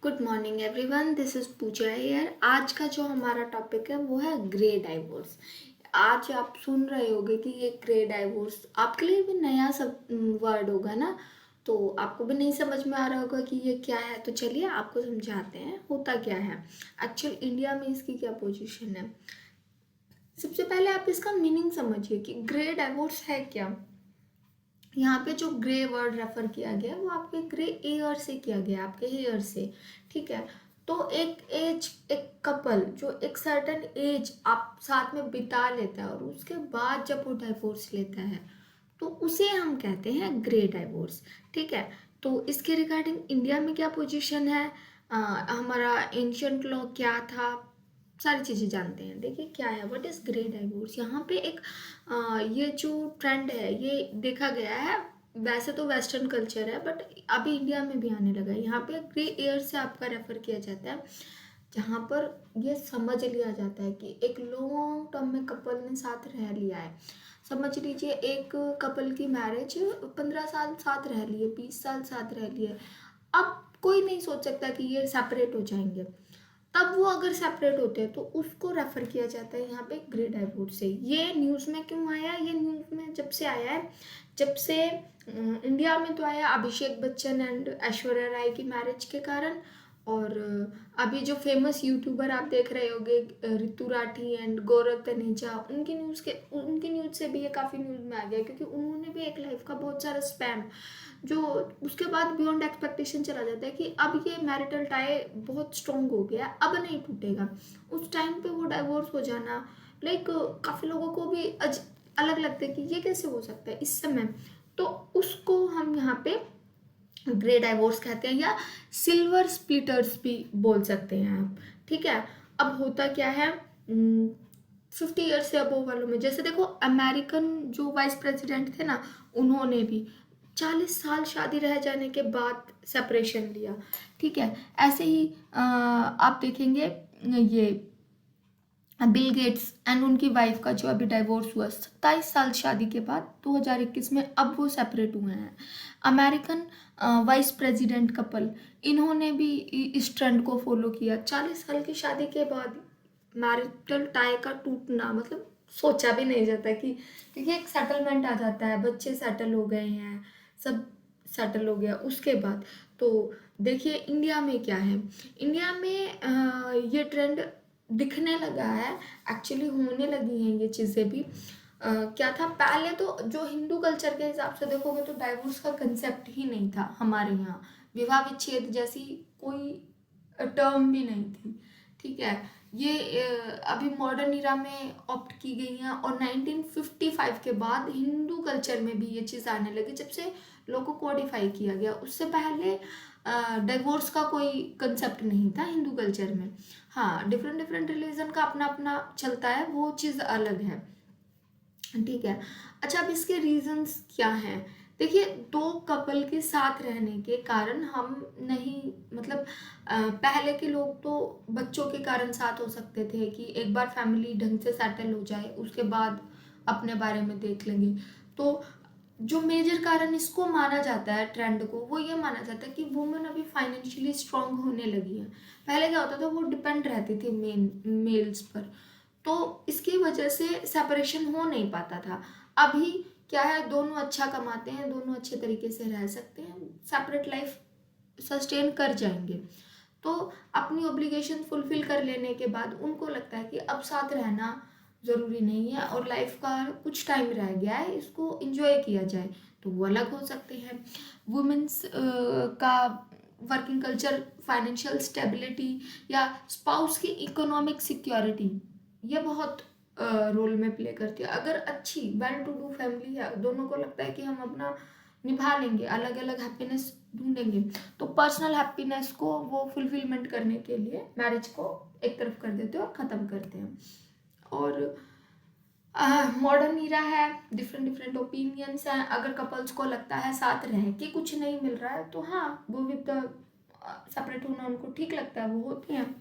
Good morning everyone, this is Pooja here. आज का जो हमारा टॉपिक है वो है ग्रे डाइवोर्स। आज आप सुन रहे होंगे कि ये ग्रे डाइवोर्स आपके लिए भी नया सब वर्ड होगा ना, तो आपको भी नहीं समझ में आ रहा होगा कि ये क्या है। तो चलिए आपको समझाते हैं होता क्या है। एक्चुअल इंडिया में इसकी क्या पोजीशन है। सबसे पहले आप इसका मीनिंग समझिए कि ग्रे डाइवोर्स है क्या। यहाँ पे जो ग्रे वर्ड रेफर किया गया है वो आपके ग्रे एयर से किया गया, आपके हेयर से। ठीक है, तो एक एज, एक कपल जो एक सर्टेन एज आप साथ में बिता लेता है और उसके बाद जब वो डाइवोर्स लेता है तो उसे हम कहते हैं ग्रे डाइवोर्स। ठीक है, तो इसके रिगार्डिंग इंडिया में क्या पोजीशन है, हमारा एंशियंट लॉ क्या था, सारी चीज़ें जानते हैं। देखिए क्या है, व्हाट इज़ ग्रे डाइवोर्स। यहाँ पे एक ये जो ट्रेंड है ये देखा गया है। वैसे तो वेस्टर्न कल्चर है बट अभी इंडिया में भी आने लगा है। यहाँ पे ग्रे एयर से आपका रेफर किया जाता है जहाँ पर ये समझ लिया जाता है कि एक लॉन्ग टर्म में कपल ने साथ रह लिया है। समझ लीजिए एक कपल की मैरिज 15 साल साथ रह लिए, 20 साल साथ रह लिए। अब कोई नहीं सोच सकता कि ये सेपरेट हो जाएंगे। तब वो अगर सेपरेट होते हैं तो उसको रेफर किया जाता है यहाँ पे ग्रे डाइवोर्स से। ये न्यूज़ में क्यों आया, ये न्यूज़ में जब से आया है, जब से इंडिया में तो आया अभिषेक बच्चन एंड ऐश्वर्या राय की मैरिज के कारण। और अभी जो फेमस यूट्यूबर आप देख रहे होंगे ऋतु राठी एंड गौरव तनेजा, उनकी न्यूज़ से भी ये काफ़ी न्यूज़ में आ गया क्योंकि उन्होंने भी एक लाइफ का बहुत सारा स्पैम जो उसके बाद बियॉन्ड एक्सपेक्टेशन चला जाता है कि अब ये मैरिटल टाई बहुत स्ट्रॉन्ग हो गया, अब नहीं टूटेगा। उस टाइम पे वो डाइवोर्स हो जाना लाइक काफ़ी लोगों को भी अलग लगता है कि ये कैसे हो सकता है इस समय। तो उसको हम यहाँ पे ग्रे डाइवोर्स कहते हैं या सिल्वर स्प्लिटर्स भी बोल सकते हैं आप। ठीक है, अब होता क्या है, 50 ईयर्स से अबोव वालों में, जैसे देखो अमेरिकन जो वाइस प्रेसिडेंट थे ना, उन्होंने भी 40 साल शादी रह जाने के बाद सेपरेशन लिया। ठीक है, ऐसे ही आप देखेंगे ये बिल गेट्स एंड उनकी वाइफ का जो अभी डाइवोर्स हुआ 27 साल शादी के बाद 2021 में, अब वो सेपरेट हुए हैं। अमेरिकन वाइस प्रेसिडेंट कपल, इन्होंने भी इस ट्रेंड को फॉलो किया। 40 साल की शादी के बाद मैरिटल टाई का टूटना मतलब सोचा भी नहीं जाता कि, क्योंकि एक सेटलमेंट आ जाता है, बच्चे सेटल हो गए हैं, सब सेटल हो गया उसके बाद। तो देखिए इंडिया में क्या है, इंडिया में ये ट्रेंड दिखने लगा है, एक्चुअली होने लगी हैं ये चीज़ें भी। क्या था पहले, तो जो हिंदू कल्चर के हिसाब से देखोगे तो डाइवोर्स का कंसेप्ट ही नहीं था हमारे यहाँ। विवाह विच्छेद जैसी कोई टर्म भी नहीं थी। ठीक है, ये अभी मॉडर्न इरा में ऑप्ट की गई हैं और 1955 के बाद हिंदू कल्चर में भी ये चीज़ आने लगी, जब से लॉ को कोडिफाई किया गया। उससे पहले डिवोर्स का कोई कंसेप्ट नहीं था हिंदू कल्चर में। हाँ, डिफरेंट डिफरेंट रिलीजन का अपना अपना चलता है, वो चीज़ अलग है। ठीक है, अच्छा अब इसके रीजंस क्या हैं। देखिए दो कपल के साथ रहने के कारण हम नहीं, मतलब पहले के लोग तो बच्चों के कारण साथ हो सकते थे कि एक बार फैमिली ढंग से सेटल हो जाए उसके बाद अपने बारे में देख लेंगे। तो जो मेजर कारण इसको माना जाता है, ट्रेंड को, वो ये माना जाता है कि वुमेन अभी फाइनेंशियली स्ट्रांग होने लगी है। पहले क्या होता था, वो डिपेंड रहती थी मेल्स पर, तो इसकी वजह से सेपरेशन हो नहीं पाता था। अभी क्या है, दोनों अच्छा कमाते हैं, दोनों अच्छे तरीके से रह सकते हैं, सेपरेट लाइफ सस्टेन कर जाएंगे। तो अपनी ऑब्लिगेशन फुलफिल कर लेने के बाद उनको लगता है कि अब साथ रहना ज़रूरी नहीं है और लाइफ का कुछ टाइम रह गया है, इसको इंजॉय किया जाए, तो वो अलग हो सकते हैं। वुमेन्स का वर्किंग कल्चर, फाइनेंशियल स्टेबिलिटी या स्पाउस की इकोनॉमिक सिक्योरिटी, ये बहुत रोल में प्ले करती है। अगर अच्छी वेल टू डू फैमिली है, दोनों को लगता है कि हम अपना निभा लेंगे, अलग अलग हैप्पीनेस ढूंढेंगे, तो पर्सनल हैप्पीनेस को वो फुलफिलमेंट करने के लिए मैरिज को एक तरफ कर देते हैं और ख़त्म करते हैं। और मॉडर्न ईरा है, डिफरेंट डिफरेंट ओपिनियंस हैं। अगर कपल्स को लगता है साथ रह के कुछ नहीं मिल रहा है तो हाँ, वो विद सेपरेट होना उनको ठीक लगता है, वो होती हैं।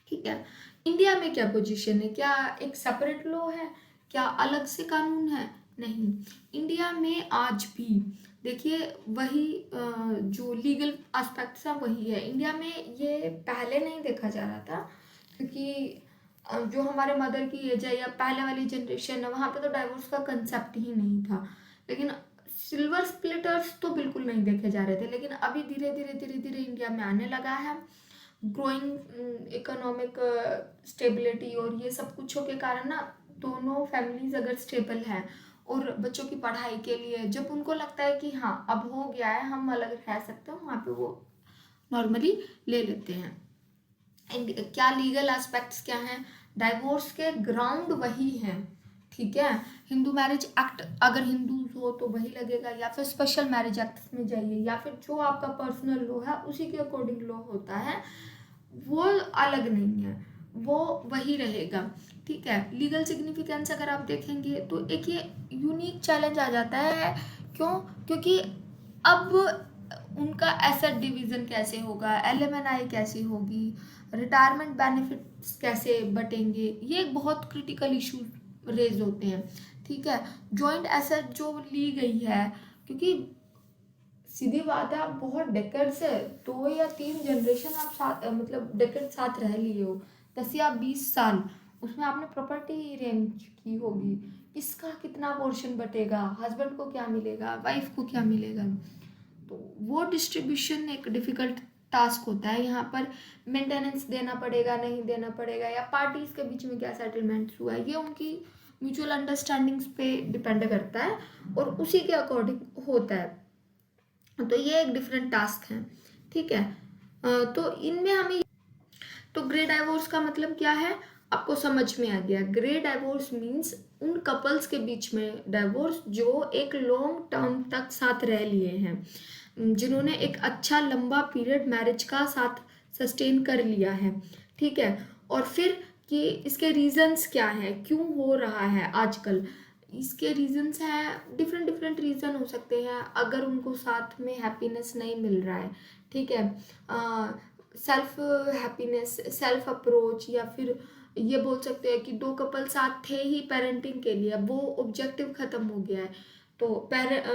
ठीक है, इंडिया में क्या पोजीशन है, क्या एक सेपरेट लॉ है, क्या अलग से कानून है? नहीं, इंडिया में आज भी देखिए वही जो लीगल एस्पेक्ट्स है वही है। इंडिया में ये पहले नहीं देखा जा रहा था, क्योंकि जो हमारे मदर की एज है या पहले वाली जनरेशन है, वहाँ पे तो डाइवोर्स का कंसेप्ट ही नहीं था। लेकिन सिल्वर स्प्लिटर्स तो बिल्कुल नहीं देखे जा रहे थे, लेकिन अभी धीरे धीरे धीरे धीरे इंडिया में आने लगा है। ग्रोइंग इकोनॉमिक स्टेबिलिटी और ये सब कुछों के कारण ना, दोनों फैमिलीज अगर स्टेबल है और बच्चों की पढ़ाई के लिए जब उनको लगता है कि हाँ अब हो गया है, हम अलग रह सकते हैं, वहाँ पे वो नॉर्मली ले लेते हैं। क्या लीगल एस्पेक्ट्स क्या हैं? डाइवोर्स के ग्राउंड वही हैं, ठीक है। हिंदू मैरिज एक्ट अगर हिंदू हो तो वही लगेगा, या फिर स्पेशल मैरिज एक्ट में जाइए, या फिर जो आपका पर्सनल लॉ है उसी के अकॉर्डिंग लॉ होता है, वो अलग नहीं है, वो वही रहेगा, ठीक है। लीगल सिग्निफिकेंस अगर आप देखेंगे तो एक ये यूनिक चैलेंज आ जाता है। क्यों? क्योंकि अब उनका एसेट डिवीजन कैसे होगा, एलएमएनआई कैसे होगी, रिटायरमेंट बेनिफिट्स कैसे बटेंगे, ये एक बहुत क्रिटिकल इशू रेज होते हैं, ठीक है। जॉइंट एसेट जो ली गई है, क्योंकि सीधी बात है, आप बहुत डेकेड से 2 या 3 जनरेशन आप साथ मतलब डेकेड साथ रह लिए हो, 10 या 20 साल, उसमें आपने प्रॉपर्टी अरेंज की होगी, किसका कितना पोर्शन बटेगा, हस्बैंड को क्या मिलेगा, वाइफ को क्या मिलेगा, तो वो डिस्ट्रीब्यूशन एक डिफिकल्ट टास्क होता है। यहाँ पर मेंटेनेंस देना पड़ेगा नहीं देना पड़ेगा, या पार्टीज के बीच में क्या सेटलमेंट हुआ है, ये उनकी म्यूचुअल अंडरस्टैंडिंग्स पे डिपेंड करता है और उसी के अकॉर्डिंग होता है। तो ये एक डिफरेंट टास्क है, ठीक है। तो इनमें हमें तो ग्रे डाइवोर्स का मतलब क्या है, आपको समझ में आ गया। ग्रे डाइवोर्स मीन्स उन कपल्स के बीच में डाइवोर्स जो एक लॉन्ग टर्म तक साथ रह लिए हैं, जिन्होंने एक अच्छा लंबा पीरियड मैरिज का साथ सस्टेन कर लिया है, ठीक है। और फिर कि इसके रीजंस क्या है, क्यों हो रहा है आजकल, इसके रीजंस हैं, डिफरेंट डिफरेंट रीज़न हो सकते हैं। अगर उनको साथ में हैप्पीनेस नहीं मिल रहा है, ठीक है, सेल्फ हैप्पीनेस, सेल्फ अप्रोच, या फिर ये बोल सकते हैं कि 2 कपल साथ थे ही पेरेंटिंग के लिए, वो ऑब्जेक्टिव ख़त्म हो गया है, तो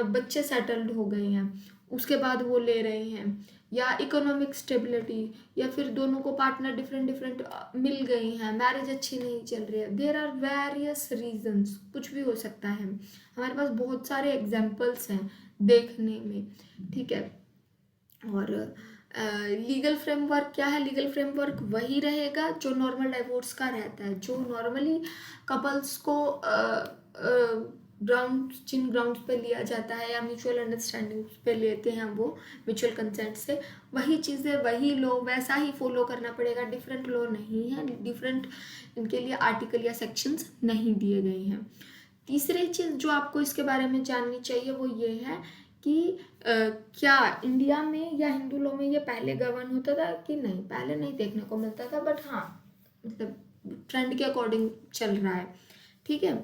बच्चे सेटल्ड हो गए हैं, उसके बाद वो ले रहे हैं, या इकोनॉमिक स्टेबिलिटी, या फिर दोनों को पार्टनर डिफरेंट डिफरेंट मिल गई हैं, मैरिज अच्छी नहीं चल रही है, देयर आर वेरियस रीजंस, कुछ भी हो सकता है। हमारे पास बहुत सारे एग्जाम्पल्स हैं देखने में, ठीक है। और लीगल फ्रेमवर्क क्या है? लीगल फ्रेमवर्क वही रहेगा जो नॉर्मल डाइवोर्स का रहता है, जो नॉर्मली कपल्स को जिन ग्राउंड्स पे लिया जाता है या म्यूचुअल अंडरस्टैंडिंग पे लेते हैं वो म्यूचुअल कंसेंट से, वही चीज़ें वही लॉ वैसा ही फॉलो करना पड़ेगा। डिफरेंट लॉ नहीं है, डिफरेंट इनके लिए आर्टिकल या सेक्शंस नहीं दिए गए हैं। तीसरी चीज़ जो आपको इसके बारे में जाननी चाहिए वो ये है कि क्या इंडिया में या हिंदू लॉ में ये पहले गवर्न होता था कि नहीं, पहले नहीं देखने को मिलता था, बट हाँ मतलब ट्रेंड के अकॉर्डिंग चल रहा है, ठीक है।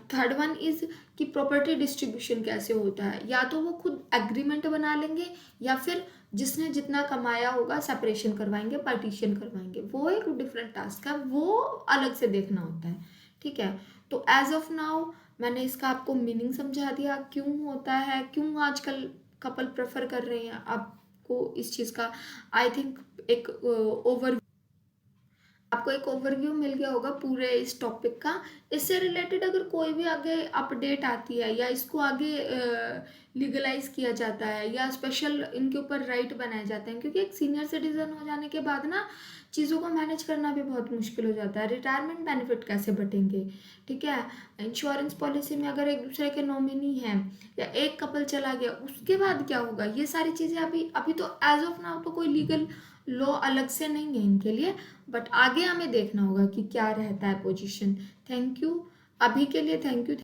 थर्ड वन इज कि प्रॉपर्टी डिस्ट्रीब्यूशन कैसे होता है, या तो वो खुद एग्रीमेंट बना लेंगे या फिर जिसने जितना कमाया होगा सेपरेशन करवाएंगे, पार्टीशन करवाएंगे, वो एक डिफरेंट टास्क है, वो अलग से देखना होता है, ठीक है। तो एज ऑफ नाउ मैंने इसका आपको मीनिंग समझा दिया, क्यों होता है, क्यों आजकल कपल प्रेफर कर रहे हैं, आपको इस चीज़ का आई थिंक आपको एक ओवरव्यू मिल गया होगा पूरे इस टॉपिक का। इससे रिलेटेड अगर कोई भी आगे अपडेट आती है या इसको आगे लीगलाइज किया जाता है या स्पेशल इनके ऊपर राइट बनाए जाते हैं, क्योंकि एक सीनियर सिटीजन हो जाने के बाद ना चीज़ों को मैनेज करना भी बहुत मुश्किल हो जाता है। रिटायरमेंट बेनिफिट कैसे बटेंगे, ठीक है। इंश्योरेंस पॉलिसी में अगर एक दूसरे के नॉमिनी हैं या एक कपल चला गया उसके बाद क्या होगा, ये सारी चीज़ें अभी तो एज ऑफ नाउ तो कोई लीगल लॉ अलग से नहीं है इनके लिए, बट आगे हमें देखना होगा कि क्या रहता है पोजीशन। थैंक यू, अभी के लिए थैंक यू।